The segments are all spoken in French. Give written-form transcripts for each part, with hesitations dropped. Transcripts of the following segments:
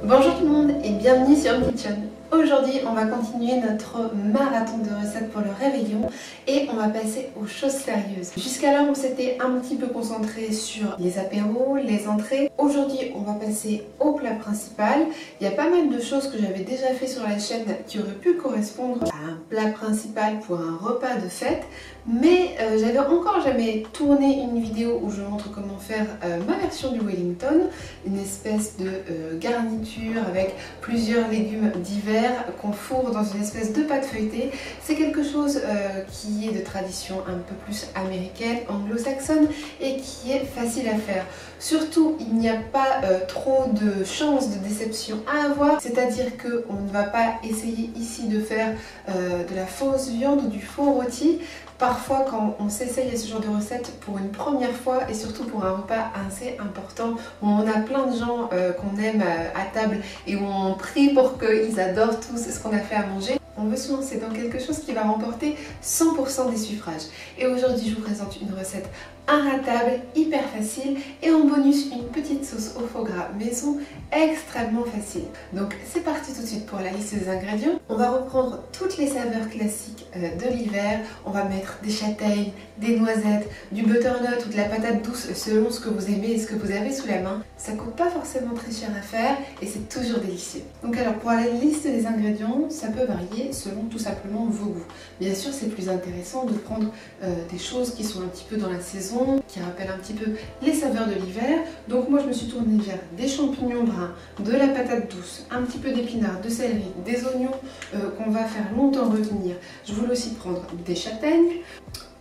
Bonjour tout le monde et bienvenue sur Kitchen. Aujourd'hui, on va continuer notre marathon de recettes pour le réveillon et on va passer aux choses sérieuses. Jusqu'alors, on s'était un petit peu concentré sur les apéros, les entrées. Aujourd'hui, on va passer au plat principal. Il y a pas mal de choses que j'avais déjà fait sur la chaîne qui auraient pu correspondre à un plat principal pour un repas de fête. Mais j'avais encore jamais tourné une vidéo où je montre comment faire ma version du Wellington, une espèce de garniture avec plusieurs légumes divers qu'on fourre dans une espèce de pâte feuilletée. C'est quelque chose qui est de tradition un peu plus américaine, anglo-saxonne et qui est facile à faire. Surtout, il n'y a pas trop de chances de déception à avoir, c'est-à-dire qu'on ne va pas essayer ici de faire de la fausse viande ou du faux rôti. Parfois, quand on s'essaye à ce genre de recette pour une première fois et surtout pour un repas assez important où on a plein de gens qu'on aime à table et où on prie pour qu'ils adorent tous ce qu'on a fait à manger, on veut se lancer dans quelque chose qui va remporter 100% des suffrages. Et aujourd'hui, je vous présente une recette inratable, hyper facile et en bonus une petite sauce au faux gras maison extrêmement facile. Donc c'est parti tout de suite pour la liste des ingrédients. On va reprendre toutes les saveurs classiques de l'hiver. On va mettre des châtaignes, des noisettes, du butternut ou de la patate douce selon ce que vous aimez et ce que vous avez sous la main. Ça coûte pas forcément très cher à faire et c'est toujours délicieux. Donc alors pour la liste des ingrédients, ça peut varier selon tout simplement vos goûts. Bien sûr, c'est plus intéressant de prendre des choses qui sont un petit peu dans la saison, qui rappellent un petit peu les saveurs de l'hiver. Donc moi je me suis tournée vers des champignons bruns, de la patate douce, un petit peu d'épinards, de céleri, des oignons qu'on va faire longtemps retenir. Je voulais aussi prendre des châtaignes.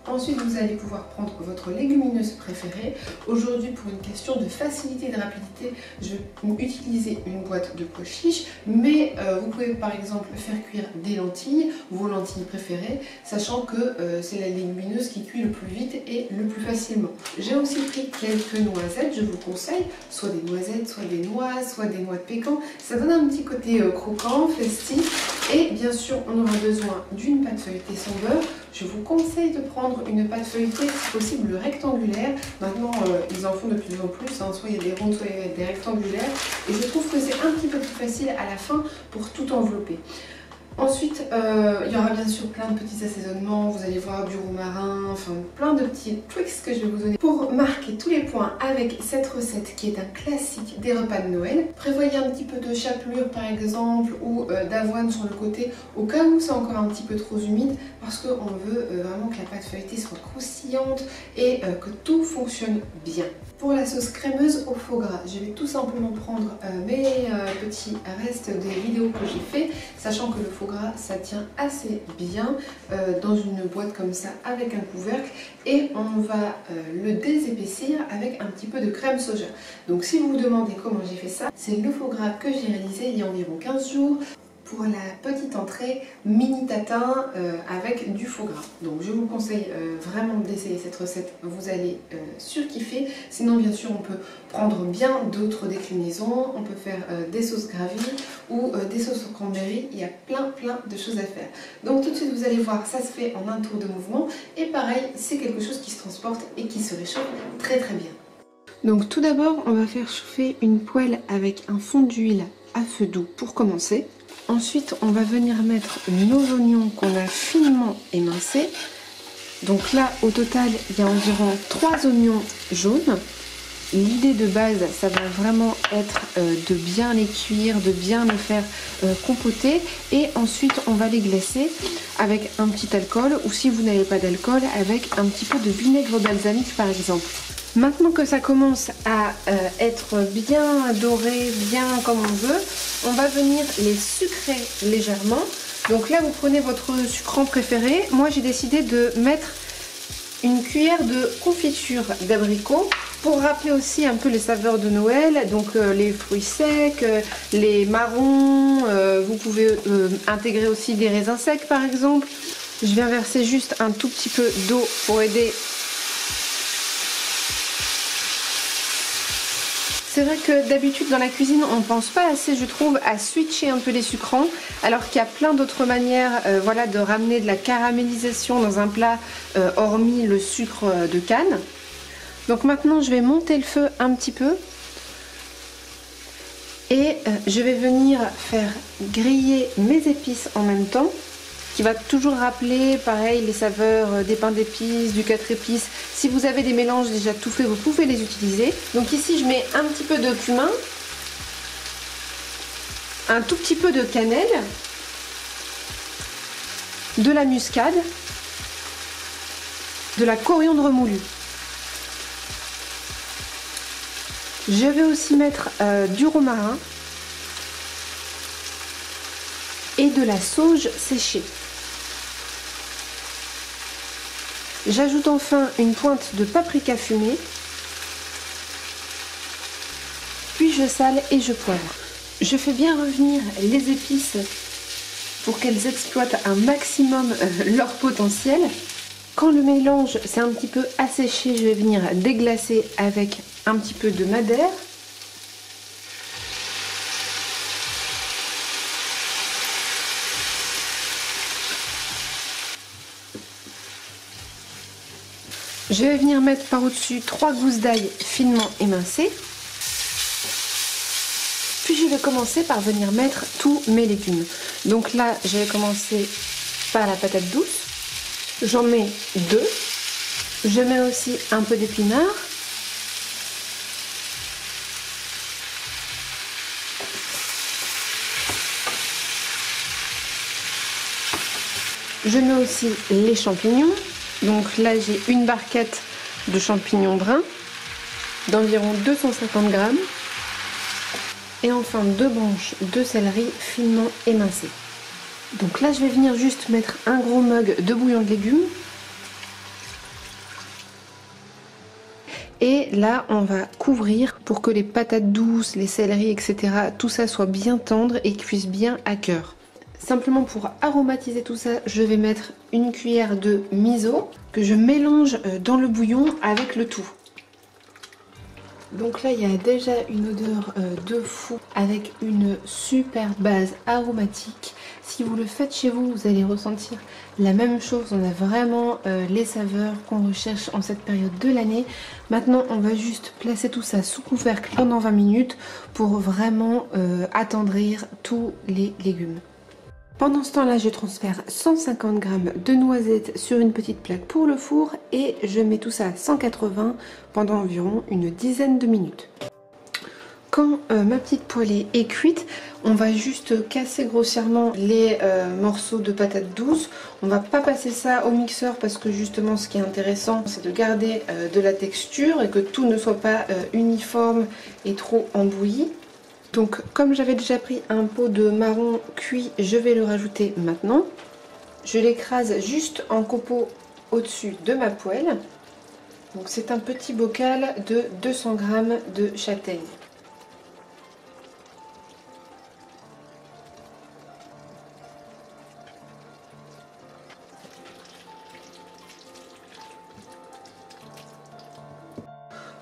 Ensuite, vous allez pouvoir prendre votre légumineuse préférée. Aujourd'hui, pour une question de facilité et de rapidité, je vais utiliser une boîte de pois chiches, mais vous pouvez par exemple faire cuire des lentilles, vos lentilles préférées, sachant que c'est la légumineuse qui cuit le plus vite et le plus facilement. J'ai aussi pris quelques noisettes, je vous conseille, soit des noisettes, soit des noix, soit des noix de pécan. Ça donne un petit côté croquant, festif. Et bien sûr, on aura besoin d'une pâte feuilletée sans beurre. Je vous conseille de prendre une pâte feuilletée, si possible rectangulaire. Maintenant, ils en font de plus en plus, hein. Soit il y a des rondes, soit il y a des rectangulaires. Et je trouve que c'est un petit peu plus facile à la fin pour tout envelopper. Ensuite, il y aura bien sûr plein de petits assaisonnements, vous allez voir du romarin, enfin plein de petits tricks que je vais vous donner pour marquer tous les points avec cette recette qui est un classique des repas de Noël. Prévoyez un petit peu de chapelure par exemple ou d'avoine sur le côté au cas où c'est encore un petit peu trop humide parce qu'on veut vraiment que la pâte feuilletée soit croustillante et que tout fonctionne bien. Pour la sauce crémeuse au faux gras, je vais tout simplement prendre mes petits restes des vidéos que j'ai fait, sachant que le faux gras ça tient assez bien dans une boîte comme ça avec un couvercle et on va le désépaissir avec un petit peu de crème soja. Donc si vous vous demandez comment j'ai fait ça, c'est le faux gras que j'ai réalisé il y a environ 15 jours. Pour la petite entrée mini tatin avec du faux gras. Donc je vous conseille vraiment d'essayer cette recette, vous allez surkiffer. Sinon bien sûr on peut prendre bien d'autres déclinaisons, on peut faire des sauces gravy ou des sauces au cranberry, il y a plein de choses à faire. Donc tout de suite vous allez voir, ça se fait en un tour de mouvement et pareil c'est quelque chose qui se transporte et qui se réchauffe très bien. Donc tout d'abord on va faire chauffer une poêle avec un fond d'huile à feu doux pour commencer. Ensuite, on va venir mettre nos oignons qu'on a finement émincés. Donc là, au total, il y a environ 3 oignons jaunes. L'idée de base, ça va vraiment être de bien les cuire, de bien les faire compoter. Et ensuite, on va les glacer avec un petit alcool ou si vous n'avez pas d'alcool, avec un petit peu de vinaigre balsamique par exemple. Maintenant que ça commence à être bien doré, bien comme on veut, on va venir les sucrer légèrement. Donc là, vous prenez votre sucrant préféré. Moi, j'ai décidé de mettre une cuillère de confiture d'abricot pour rappeler aussi un peu les saveurs de Noël. Donc les fruits secs, les marrons, vous pouvez intégrer aussi des raisins secs par exemple. Je viens verser juste un tout petit peu d'eau pour aider. C'est vrai que d'habitude dans la cuisine on ne pense pas assez, je trouve, à switcher un peu les sucrants, alors qu'il y a plein d'autres manières voilà, de ramener de la caramélisation dans un plat hormis le sucre de canne. Donc maintenant je vais monter le feu un petit peu Et je vais venir faire griller mes épices en même temps, qui va toujours rappeler pareil les saveurs des pains d'épices, du 4 épices. Si vous avez des mélanges déjà tout faits, vous pouvez les utiliser. Donc ici je mets un petit peu de cumin, un tout petit peu de cannelle, de la muscade, de la coriandre moulue. Je vais aussi mettre du romarin et de la sauge séchée. J'ajoute enfin une pointe de paprika fumé, puis je sale et je poivre. Je fais bien revenir les épices pour qu'elles exploitent un maximum leur potentiel. Quand le mélange s'est un petit peu asséché, je vais venir déglacer avec un petit peu de madère. Je vais venir mettre par au-dessus 3 gousses d'ail finement émincées. Puis je vais commencer par venir mettre tous mes légumes. Donc là, je vais commencer par la patate douce. J'en mets 2. Je mets aussi un peu d'épinards. Je mets aussi les champignons. Donc là, j'ai une barquette de champignons bruns d'environ 250 grammes. Et enfin 2 branches de céleri finement émincées. Donc là, je vais venir juste mettre un gros mug de bouillon de légumes. Et là, on va couvrir pour que les patates douces, les céleris, etc., tout ça soit bien tendre et cuise bien à cœur. Simplement pour aromatiser tout ça, je vais mettre une cuillère de miso que je mélange dans le bouillon avec le tout. Donc là, il y a déjà une odeur de fou avec une super base aromatique. Si vous le faites chez vous, vous allez ressentir la même chose. On a vraiment les saveurs qu'on recherche en cette période de l'année. Maintenant, on va juste placer tout ça sous couvercle pendant 20 minutes pour vraiment attendrir tous les légumes. Pendant ce temps-là, je transfère 150 g de noisettes sur une petite plaque pour le four et je mets tout ça à 180 pendant environ une dizaine de minutes. Quand ma petite poêlée est cuite, on va juste casser grossièrement les morceaux de patates douces. On va pas passer ça au mixeur parce que justement ce qui est intéressant, c'est de garder de la texture et que tout ne soit pas uniforme et trop embouilli. Donc comme j'avais déjà pris un pot de marron cuit, je vais le rajouter maintenant. Je l'écrase juste en copeaux au-dessus de ma poêle. Donc c'est un petit bocal de 200 g de châtaigne.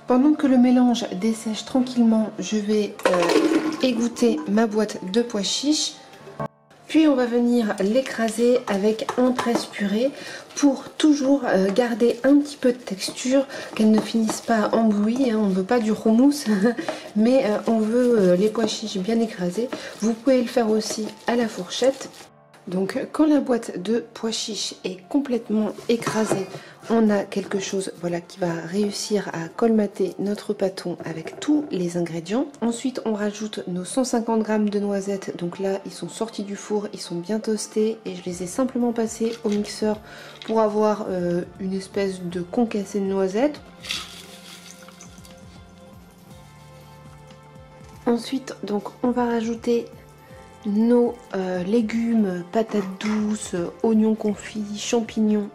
Pendant que le mélange dessèche tranquillement, je vais égoutter ma boîte de pois chiches. Puis on va venir l'écraser avec un presse-purée pour toujours garder un petit peu de texture, qu'elle ne finisse pas embouillie. On ne veut pas du houmous, mais on veut les pois chiches bien écrasés. Vous pouvez le faire aussi à la fourchette. Donc quand la boîte de pois chiches est complètement écrasée, on a quelque chose voilà, qui va réussir à colmater notre pâton avec tous les ingrédients. Ensuite on rajoute nos 150 g de noisettes. Donc là ils sont sortis du four, ils sont bien toastés et je les ai simplement passés au mixeur pour avoir une espèce de concassé de noisettes. Ensuite donc on va rajouter nos légumes, patates douces, oignons confits, champignons.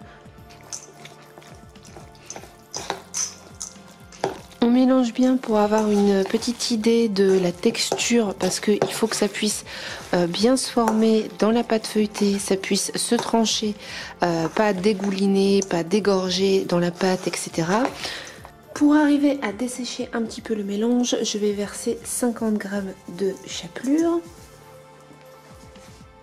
On mélange bien pour avoir une petite idée de la texture parce qu'il faut que ça puisse bien se former dans la pâte feuilletée, ça puisse se trancher, pas dégouliner, pas dégorger dans la pâte, etc. Pour arriver à dessécher un petit peu le mélange, je vais verser 50 g de chapelure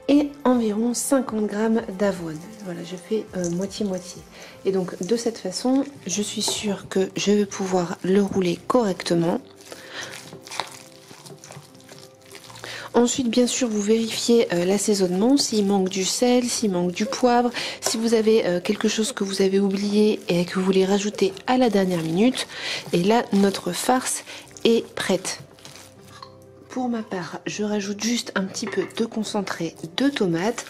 et environ 50 g d'avoine. Voilà, je fais moitié-moitié. Et donc de cette façon, je suis sûre que je vais pouvoir le rouler correctement. Ensuite, bien sûr, vous vérifiez l'assaisonnement, s'il manque du sel, s'il manque du poivre, si vous avez quelque chose que vous avez oublié et que vous voulez rajouter à la dernière minute. Et là, notre farce est prête. Pour ma part, je rajoute juste un petit peu de concentré de tomate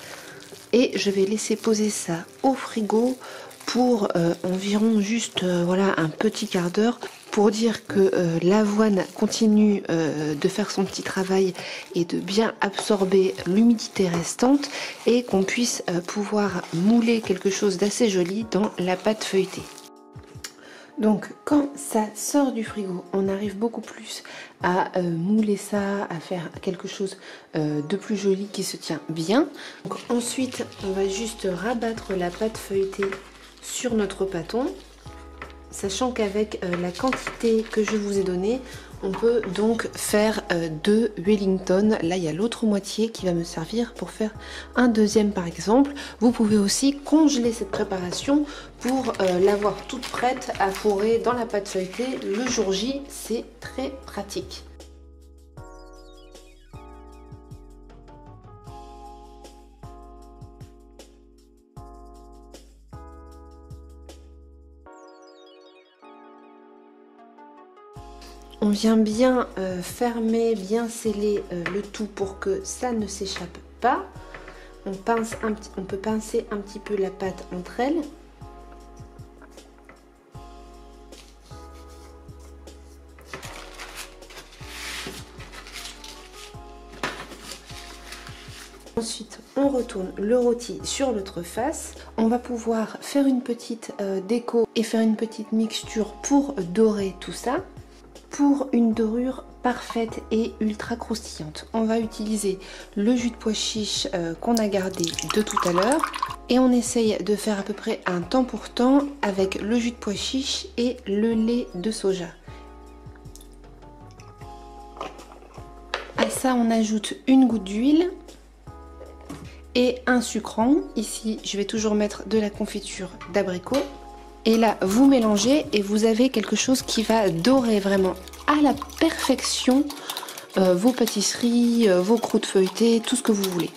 et je vais laisser poser ça au frigo pour environ juste voilà, un petit quart d'heure, pour dire que l'avoine continue de faire son petit travail et de bien absorber l'humidité restante et qu'on puisse pouvoir mouler quelque chose d'assez joli dans la pâte feuilletée. Donc quand ça sort du frigo, on arrive beaucoup plus à mouler ça, à faire quelque chose de plus joli qui se tient bien. Donc, ensuite, on va juste rabattre la pâte feuilletée sur notre pâton, sachant qu'avec la quantité que je vous ai donnée, on peut donc faire 2 Wellington. Là, il y a l'autre moitié qui va me servir pour faire un deuxième par exemple. Vous pouvez aussi congeler cette préparation pour l'avoir toute prête à fourrer dans la pâte feuilletée le jour J. C'est très pratique. On vient bien fermer, bien sceller le tout pour que ça ne s'échappe pas. On peut pincer un petit peu la pâte entre elles. Ensuite, on retourne le rôti sur l'autre face. On va pouvoir faire une petite déco et faire une petite mixture pour dorer tout ça. Pour une dorure parfaite et ultra croustillante, on va utiliser le jus de pois chiche qu'on a gardé de tout à l'heure. Et on essaye de faire à peu près un temps pour temps avec le jus de pois chiche et le lait de soja. À ça, on ajoute une goutte d'huile et un sucrant. Ici, je vais toujours mettre de la confiture d'abricot. Et là, vous mélangez et vous avez quelque chose qui va dorer vraiment à la perfection vos pâtisseries, vos croûtes feuilletées, tout ce que vous voulez.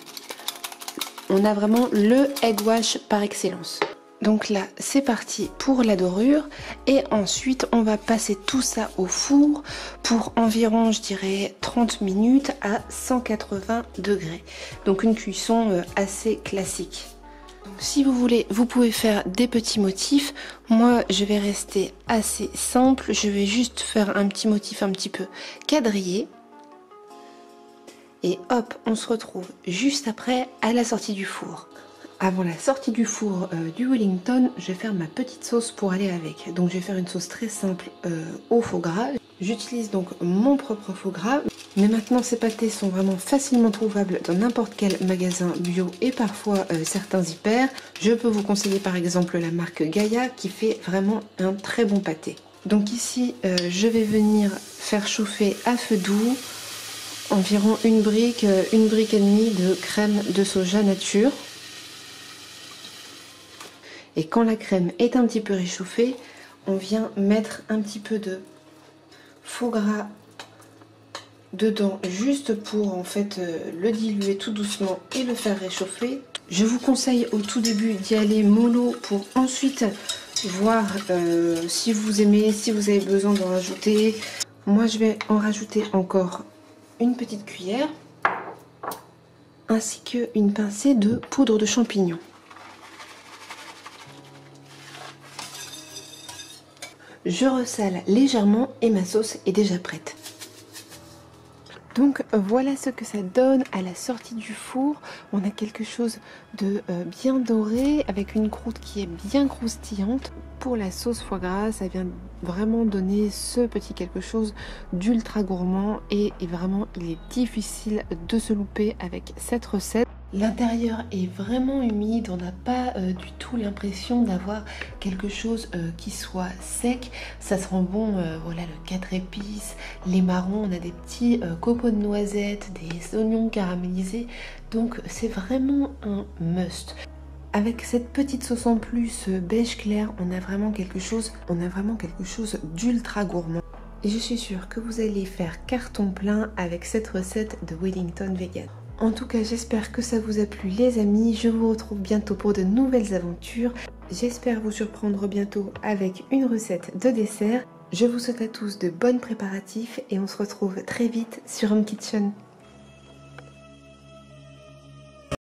On a vraiment le egg wash par excellence. Donc là, c'est parti pour la dorure. Et ensuite, on va passer tout ça au four pour environ, je dirais, 30 minutes à 180 degrés. Donc une cuisson assez classique. Si vous voulez, vous pouvez faire des petits motifs. Moi, je vais rester assez simple. Je vais juste faire un petit motif un petit peu quadrillé. Et hop, on se retrouve juste après à la sortie du four. Avant la sortie du four du Wellington, je vais faire ma petite sauce pour aller avec. Donc je vais faire une sauce très simple au faux gras. J'utilise donc mon propre faux gras. Mais maintenant ces pâtés sont vraiment facilement trouvables dans n'importe quel magasin bio et parfois certains hyper. Je peux vous conseiller par exemple la marque Gaïa qui fait vraiment un très bon pâté. Donc ici je vais venir faire chauffer à feu doux environ une brique et demie de crème de soja nature. Et quand la crème est un petit peu réchauffée, on vient mettre un petit peu de faux gras dedans juste pour en fait le diluer tout doucement et le faire réchauffer. Je vous conseille au tout début d'y aller mollo pour ensuite voir si vous aimez, si vous avez besoin d'en rajouter. Moi je vais en rajouter encore une petite cuillère ainsi qu'une pincée de poudre de champignons. Je ressale légèrement et ma sauce est déjà prête. Donc voilà ce que ça donne à la sortie du four. On a quelque chose de bien doré avec une croûte qui est bien croustillante. Pour la sauce foie gras, ça vient vraiment donner ce petit quelque chose d'ultra gourmand et vraiment il est difficile de se louper avec cette recette. L'intérieur est vraiment humide, on n'a pas du tout l'impression d'avoir quelque chose qui soit sec. Ça sent bon, voilà, le 4 épices, les marrons, on a des petits copeaux de noisettes, des oignons caramélisés. Donc c'est vraiment un must. Avec cette petite sauce en plus beige clair, on a vraiment quelque chose d'ultra gourmand. et je suis sûre que vous allez faire carton plein avec cette recette de Wellington Vegan. En tout cas, j'espère que ça vous a plu les amis, je vous retrouve bientôt pour de nouvelles aventures. J'espère vous surprendre bientôt avec une recette de dessert. Je vous souhaite à tous de bons préparatifs et on se retrouve très vite sur Home Kitchen.